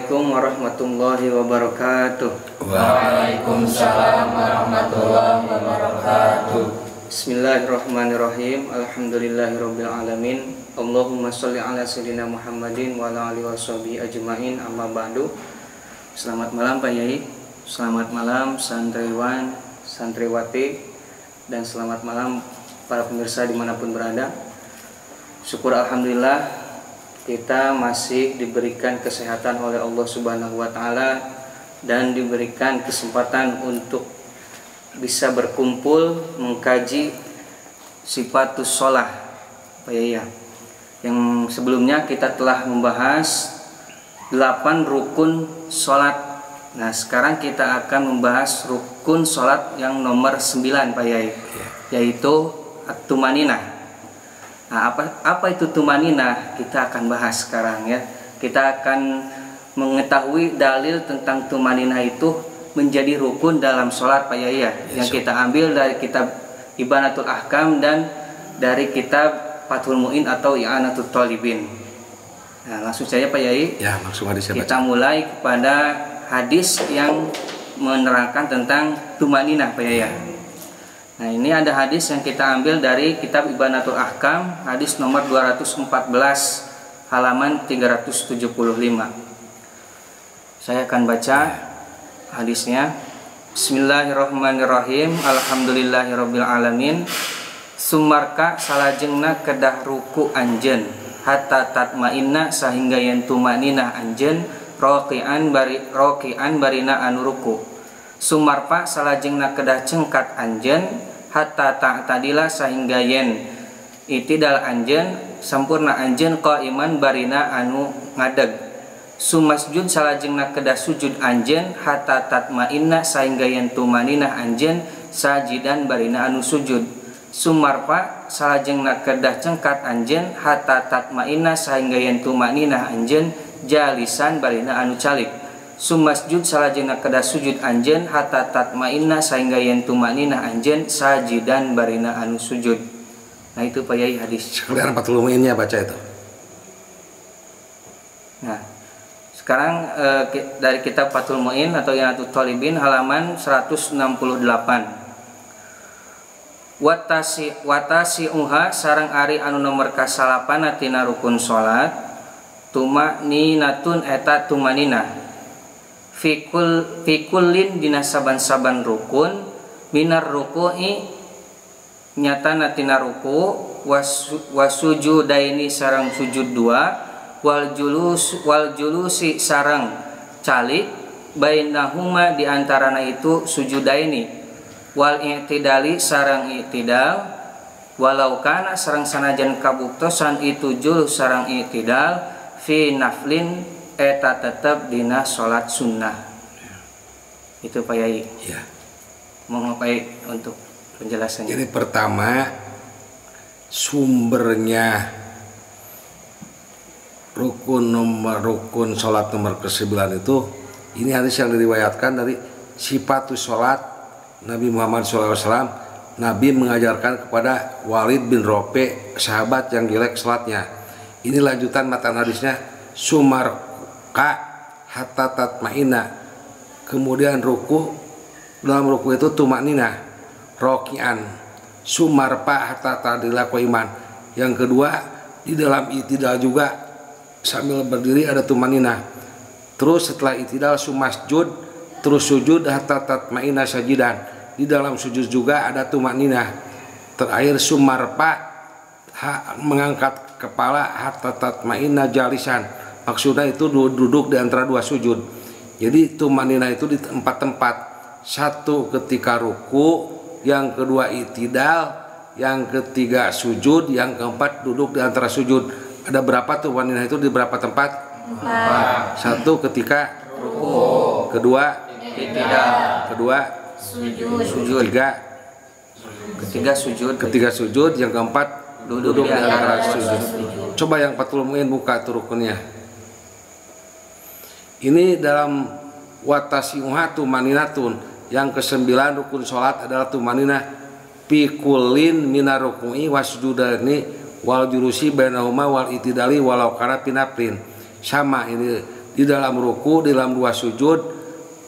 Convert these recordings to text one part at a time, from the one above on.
Assalamualaikum warahmatullahi wabarakatuh. Waalaikumsalam warahmatullahi wabarakatuh. Bismillahirrahmanirrahim. Alhamdulillahirabbil alamin. Allahumma sholli ala sayyidina Muhammadin wa ala alihi washabihi ajmain. Amma ba'du. Selamat malam Pak Yai. Selamat malam santriwan, santriwati, dan selamat malam para pemirsa dimanapun berada. Syukur alhamdulillah kita masih diberikan kesehatan oleh Allah Subhanahu wa taala dan diberikan kesempatan untuk bisa berkumpul mengkaji sifatus shalah Pak Yaya. Yang sebelumnya kita telah membahas 8 rukun salat. Nah, sekarang kita akan membahas rukun salat yang nomor 9 Pak Yaya, yaitu at-tumaninah. Nah, apa itu tumaninah? Kita akan bahas sekarang ya. Kita akan mengetahui dalil tentang tumaninah itu menjadi rukun dalam sholat Pak Yaya, yang kita ambil dari kitab Ibanatul Ahkam dan dari kitab Fathul Mu'in atau I'anatul Thalibin. Nah, langsung saja Pak Yai. Ya, langsung hadis kita mulai kepada hadis yang menerangkan tentang tumaninah Pak Yaya. Nah, ini ada hadis yang kita ambil dari kitab Ibanatul Ahkam, hadis nomor 214 halaman 375. Saya akan baca hadisnya. Bismillahirrahmanirrahim. Alhamdulillahirabbil alamin. Sumarka salajengna kedah ruku anjeun hatta tatmainna sahingga yen tumaninah anjeun rokian barina anu ruku. Sumarpa salajengna kedah cengkat anjeun hatta ta'tadila sahingga yen itidal anjeun sampurna anjeun qaiman barina anu ngadeg. Sumasjud salajengna kedah sujud anjeun hatta tatmainna sahingga yen tumaninah anjeun sajidan barina anu sujud. Sumarpa salajengna kedah cengkat anjeun hatta tatmainna sahingga yen tumaninah anjeun jalisan barina anu calik. Sumasjud salajengna kedah sujud anjeun hatta tatmainna sahingga yen tumaninah anjeun sajidan barina anu sujud. Nah, itu Pak Yai hadis. Sekalian Fathul Mu'innya baca itu. Nah, sekarang dari kitab Fathul Mu'in atau I'anatul Thalibin halaman 168. Watasi uha sareng ari anu nomor kasalapan tina rukun salat tumaninatun eta tumaninah Fikullin dina saban-saban rukun minar ruku'i nyata natina ruku wasujudaini sarang sujud 2 wal julusi sarang calik bainahuma diantarana itu sujudaini wal i'tidali sarang i'tidal walau kana sarang sanajan kabuktosan itu julus sarang i'tidal fi naflin eta tetap dina sholat sunnah. Itu Pak Yai. Ya. Mau ngapain untuk penjelasannya? Jadi pertama sumbernya rukun sholat nomor ke-9 itu, ini hadis yang diriwayatkan dari sifatus sholat Nabi Muhammad SAW. Nabi mengajarkan kepada Walid bin Rope, sahabat yang jelek sholatnya. Ini lanjutan matan hadisnya. Sumarka hatta tatmainna, kemudian ruku, dalam ruku itu tumakninah, rokian, sumarpa hatta tadila qaiman. Yang kedua di dalam itidal juga sambil berdiri ada tumakninah. Terus setelah itidal sumasjud, terus sujud hatta tatmainna sajidan, di dalam sujud juga ada tumakninah. Terakhir sumarpa mengangkat kepala hatta tatmainna jalisan. Maksudnya itu duduk di antara dua sujud. Jadi tumaninah itu di 4 tempat. Satu ketika ruku, yang kedua itidal, yang ketiga sujud, yang keempat duduk di antara sujud. Ada berapa tumaninah itu di berapa tempat? 4. Satu ketika ruku, kedua itidal, kedua sujud, ketiga sujud, yang keempat duduk di antara sujud. Coba yang Fathul Mu'in buka tuh rukunnya. Ini dalam watasi'uha tumaninatun, yang ke-9 rukun sholat adalah tumaninah pikulin minar ruku'i wasjudani wal jurusi bainahuma wal itidali walau kana pinaprin. Sama ini di dalam ruku, di dalam 2 sujud,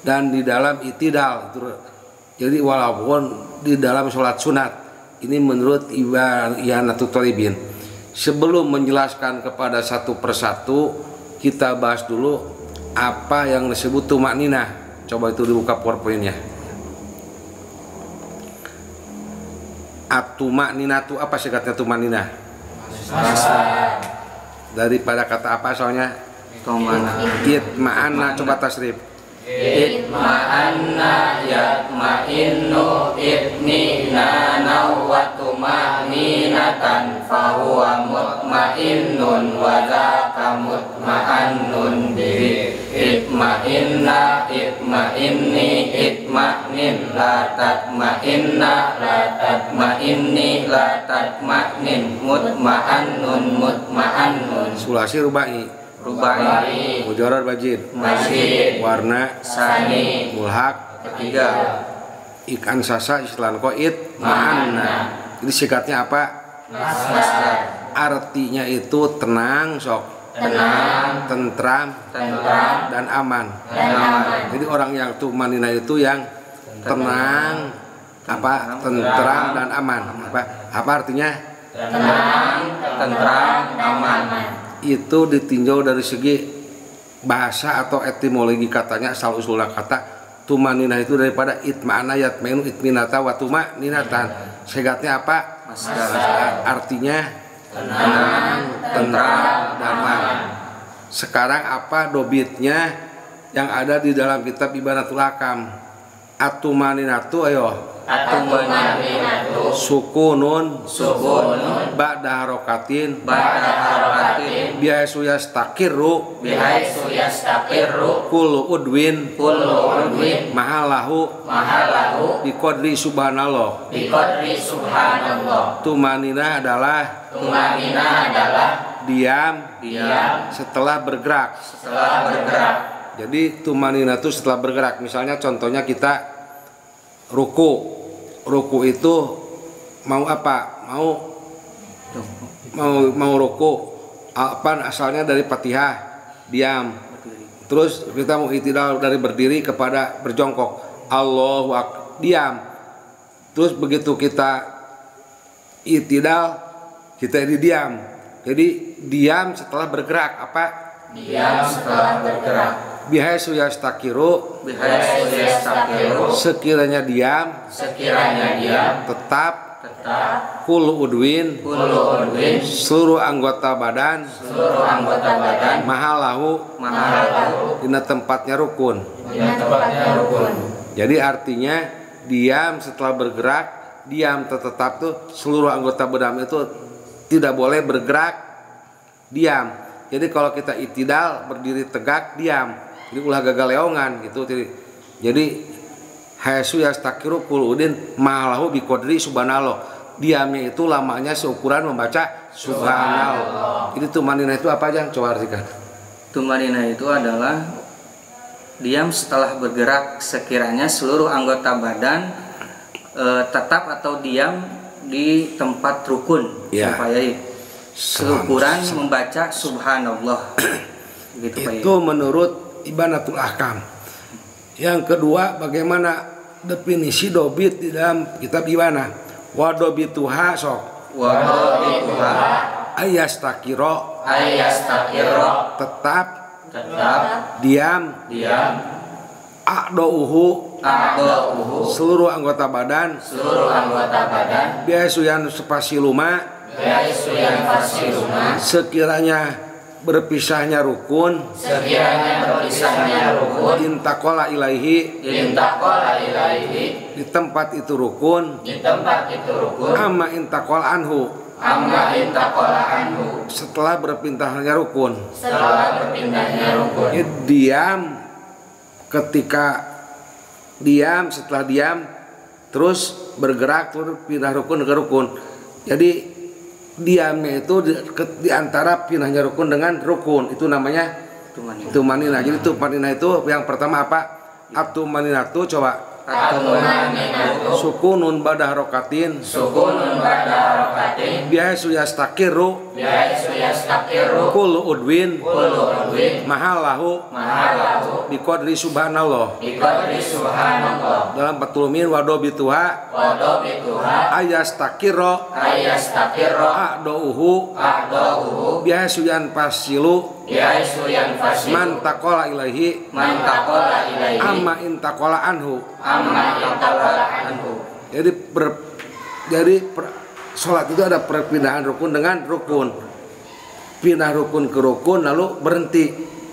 dan di dalam itidal. Jadi walaupun di dalam sholat sunat, ini menurut Ibanatut Thalibin. Sebelum menjelaskan kepada satu persatu, kita bahas dulu apa yang disebut tumakninah. Coba itu dibuka PowerPoint-nya. At-tumakninah itu apa singkatnya tumakninah? Daripada kata apa soalnya? Itma'anna, coba tasrif. Itma'anna yatma'innu itminana wa tuma'ninatan fahuwa mutma'innun wa dzaka mutma'annun bihi. Itma'inna itma'inni itma'nin la tatma'inna la tatma'inni la tatma'nin mutma'annun mutma'annun. Sulasi rubai. Mujarrad majid. Warna sani. Mulhaq Ketiga. Ikan sasa islan qaid ma'anna. Jadi singkatnya apa? Masdar. Artinya itu tenang sok. Tenang, tentram, dan aman. Jadi orang yang tumanina itu yang tenang, apa? Tentram dan aman. Apa artinya? Tenang, tentram, aman. Itu ditinjau dari segi bahasa atau etimologi katanya, asal usulnya kata tumanina itu daripada itma'ana yatmainu itminata wa tumaninatan. Segatnya apa? Artinya tenang, tentram, dan aman. Sekarang apa dobitnya yang ada di dalam kitab Ibanatul Ahkam? At-tumaninatu, ayo. At-tumaninatu Sukunun ba'da harokatin bihaisu yastaqiru kullu udwin mahalahu biqadri subhanallah. Tumanina adalah diam setelah bergerak. Jadi tumanina itu setelah bergerak. Misalnya contohnya kita ruku itu mau apa? Mau ruku apa asalnya dari Fatihah, diam. Terus kita mau itidal dari berdiri kepada berjongkok, Allahu Akbar, diam. Terus begitu kita itidal, kita ini diam. Jadi diam setelah bergerak, apa? Diam setelah bergerak. Bihaisu yastaqiru, sekiranya diam, tetap kullu udwin, seluruh anggota badan, mahalahu, dina tempatnya rukun. Jadi artinya diam setelah bergerak, diam tetap tuh seluruh anggota badan itu tidak boleh bergerak, diam. Jadi kalau kita itidal berdiri tegak, diam. Jadi ulah gagal leongan gitu. Jadi haitsu yastaqiru kullu udin mahalahu biqadri subhanallah. Diamnya itu lamanya seukuran membaca subhanallah. Jadi tumanina itu apa aja? Coba artikan. Tumanina itu adalah diam setelah bergerak sekiranya seluruh anggota badan tetap atau diam di tempat rukun. Ya. Supaya seukuran membaca subhanallah. Gitu, itu menurut Ibanatul Ahkam. Yang kedua, bagaimana definisi dobit di dalam kitab Ibana? Wa dobituha sok. Wa dobituha ayastakiro tetap diam a'dauhu seluruh anggota badan biasuyan fasiluma sekiranya berpisahnya rukun intakola ilaihi di tempat itu rukun amma intakola anhu setelah berpindahnya rukun. Diam ketika diam, setelah diam terus bergerak terus pindah rukun ke rukun. Jadi diamnya itu di antara pindahnya rukun dengan rukun, itu namanya tumanina. Jadi tumanina itu yang pertama apa? Atumanina itu coba at-tumaninatu sukunun ba'da harokatin sukunun ba'da harokatin bihaisu yastaqiru bihaisu yastaqiru kullu udwin kullu udwin mahallahu biqadri subhanallah biqadri subhanallah dalam patulumin wadobituha ayastaqirra a'dauhu bihaisu yanfasilu man taqala ilaihi amma intaqala anhu. Jadi sholat itu ada perpindahan rukun dengan rukun, pindah rukun ke rukun lalu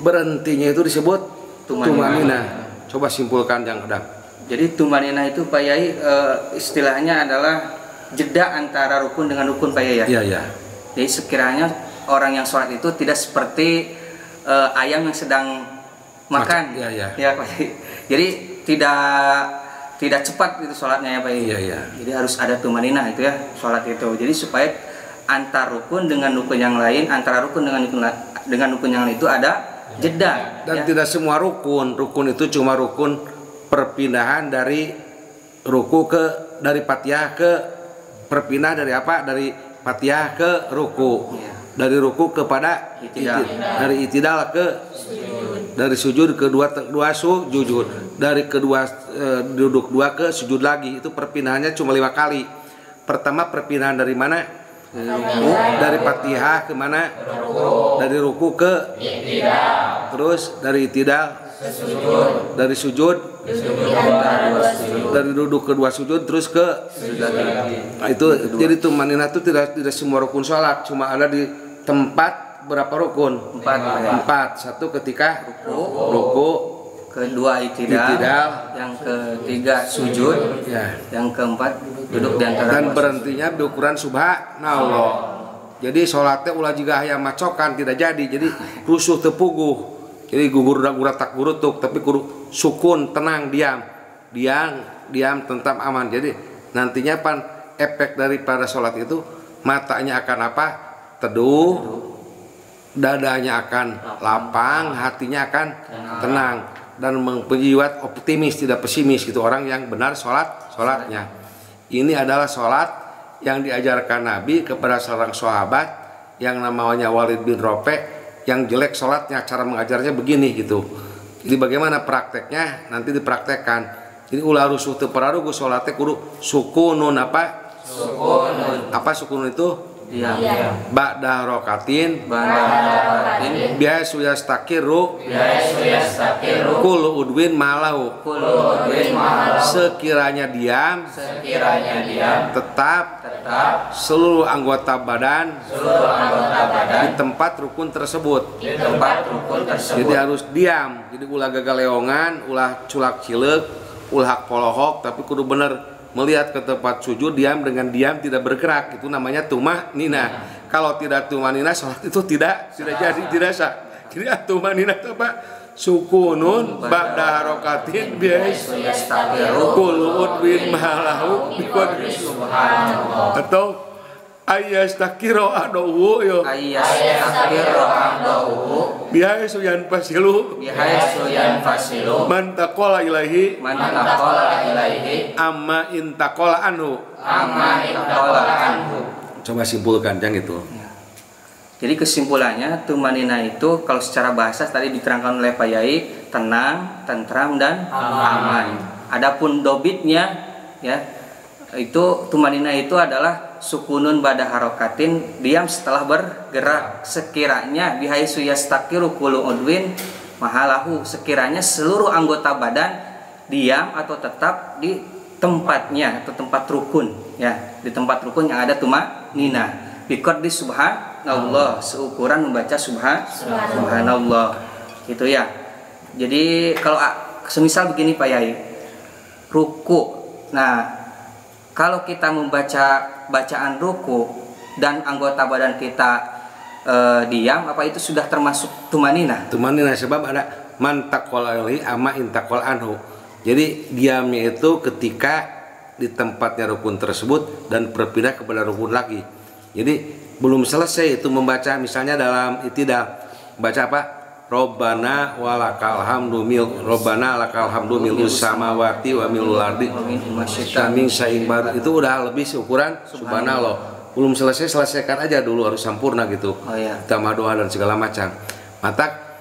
berhentinya itu disebut tumanina. Coba simpulkan yang ada. Jadi tumanina itu Pak Yai istilahnya adalah jeda antara rukun dengan rukun Pak Yai ya. Iya. Jadi sekiranya orang yang sholat itu tidak seperti ayam yang sedang makan. Iya. Ya Pak Yai. Jadi tidak cepat itu sholatnya ya Pak Yai. Iya. Jadi harus ada tumanina itu ya sholat itu. Jadi supaya antar rukun dengan rukun yang lain, antara rukun dengan rukun yang lain itu ada jeda. Dan ya. tidak semua rukun itu cuma rukun perpindahan dari dari Fatihah ke perpindah dari apa? Dari Fatihah ke ruku. Ya. Dari ruku kepada dari itidal ke dari sujud ke dua sujud, dari kedua duduk dua ke sujud lagi. Itu perpindahannya cuma 5 kali. Pertama perpindahan dari mana? Dari Fatihah ke mana? Dari ruku ke itidal. Terus dari itidal dari sujud dari duduk kedua sujud terus ke nah, itu jadi tumanina itu tidak semua rukun sholat, cuma ada di tempat berapa rukun? 4. Satu ketika ruku, kedua itidal, yang ketiga sujud, ya. Yang keempat duduk di antara dan berhentinya berukuran subhanallah. Jadi sholatnya ulah juga hayang macokan tidak jadi rusuh tepuguh. Jadi gugur tak gurutuk tapi kudu sukun, tenang, diam tentam aman. Jadi nantinya efek daripada sholat itu matanya akan apa? Teduh, dadanya akan lapang, hatinya akan tenang dan membuat optimis tidak pesimis gitu orang yang benar sholatnya. Ini adalah sholat yang diajarkan Nabi kepada seorang sahabat yang namanya Walid bin Rope. Yang jelek sholatnya, cara mengajarnya begini gitu. Jadi bagaimana prakteknya nanti dipraktekkan. Jadi ulah rusuh teu pararugu sholatnya kudu sukunun apa? Sukunun itu? Iya. Ba'da rokatin biasa yastaqiru kullu udwin malahu. Sekiranya diam tetap seluruh anggota badan di tempat rukun tersebut. Jadi harus diam. Jadi ulah gagaleongan, ulah culak cileuk, ulah polohok, tapi kudu bener melihat ke tempat sujud, diam dengan diam tidak bergerak. Itu namanya tumanina. Kalau tidak tumanina sholat itu tidak jadi tidak sah. Jadi tumanina itu apa? Sukunun ba'da harokatin biasa kullu udwin mahalahu biqadri subhanallah. Atau ayastaqiro a'dauhu yo bihaisu yanfasilu man taqala ilaihi amma intaqala anhu. Coba simpulkan yang itu. Jadi kesimpulannya tumanina itu kalau secara bahasa tadi diterangkan oleh Pak Yai, tenang, tentram dan aman. Adapun dobitnya ya itu tumanina itu adalah sukunun ba'da harokatin, diam setelah bergerak. Sekiranya bihaisu yastaqiru kullu udwin mahalahu, sekiranya seluruh anggota badan diam atau tetap di tempatnya atau tempat rukun ya, di tempat rukun yang ada tumanina. Biqadri subhanallah, seukuran membaca subhanallah gitu ya. Jadi kalau semisal begini Pak Yai, ruku. Nah, kalau kita membaca bacaan ruku dan anggota badan kita diam, apa itu sudah termasuk tumanina? Tumanina sebab ada man taqala ilaihi amma intaqal anhu. Jadi diamnya itu ketika di tempatnya rukun tersebut dan berpindah kepada rukun lagi. Jadi belum selesai itu membaca, misalnya dalam itidal baca apa? Robbana walakal hamdu Robbana lakal hamdu milus samawati wa milul ardi saking saing baru itu udah lebih seukuran subhanallah. Belum selesaikan aja dulu, harus sempurna gitu. Tambah doa dan segala macam. Mata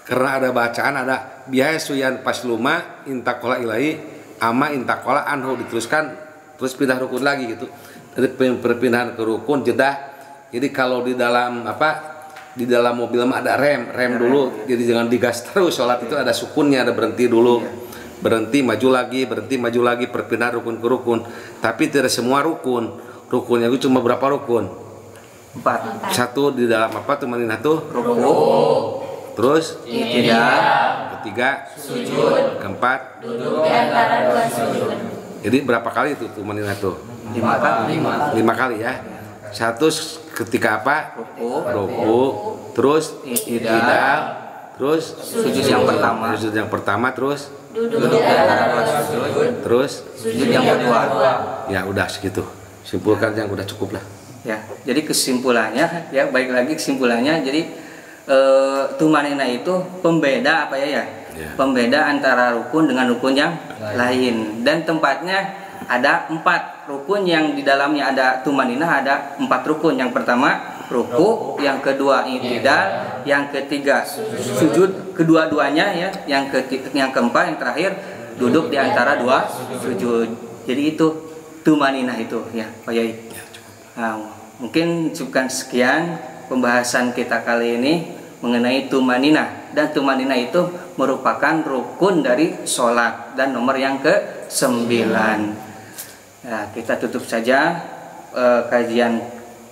karena ada bacaan, ada biaya suyan pas luma intakola ilahi ama intakola anhu diteruskan terus pindah rukun lagi gitu. Jadi perpindahan ke rukun jeda. Jadi kalau di dalam di dalam mobil mah ada rem dulu, jadi jangan digas terus. Sholat itu ada sukunnya, ada berhenti dulu, berhenti maju lagi perpindahan rukun ke rukun. Tapi tidak semua rukunnya itu cuma berapa rukun? 4. Satu di dalam tumaninah tuh rukun, terus ketiga sujud, keempat duduk di antara 2 sujud. Jadi berapa kali itu tumaninah tuh? 5 kali ya. Satu ketika ruku, terus i'tidal, terus sujud yang pertama, terus Duduk di antara 2 sujud. Terus sujud yang kedua. Ya udah segitu. Simpulkan yang udah cukup lah. Ya, jadi kesimpulannya ya, baik lagi kesimpulannya. Jadi tumanina itu pembeda pembeda antara rukun dengan rukun yang lain, dan tempatnya ada 4 rukun yang di dalamnya ada tumaninah, ada 4 rukun. Yang pertama ruku, yang kedua i'tidal, yang ketiga sujud kedua-duanya ya, yang keempat yang terakhir duduk di antara 2 sujud. Jadi itu tumaninah itu ya Pak Yai. Nah, mungkin cukup sekian pembahasan kita kali ini mengenai tumaninah, dan tumaninah itu merupakan rukun dari sholat dan nomor yang ke-9. Nah, kita tutup saja kajian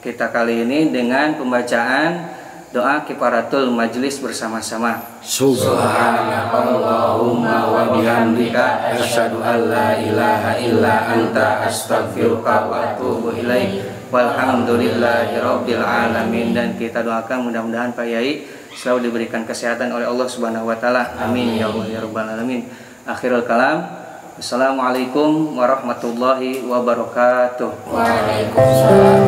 kita kali ini dengan pembacaan doa kifaratul majlis bersama-sama. Subhanakallahumma wa bihamdika asyhadu an la ilaha illa anta astaghfiruka wa atubu ilaik. Walhamdulillahirabbil alamin. Dan kita doakan mudah-mudahan Pak Yai selalu diberikan kesehatan oleh Allah Subhanahu wa taala. Amin ya Allah ya rabbal alamin. Akhirul kalam. Assalamualaikum warahmatullahi wabarakatuh. Waalaikumsalam.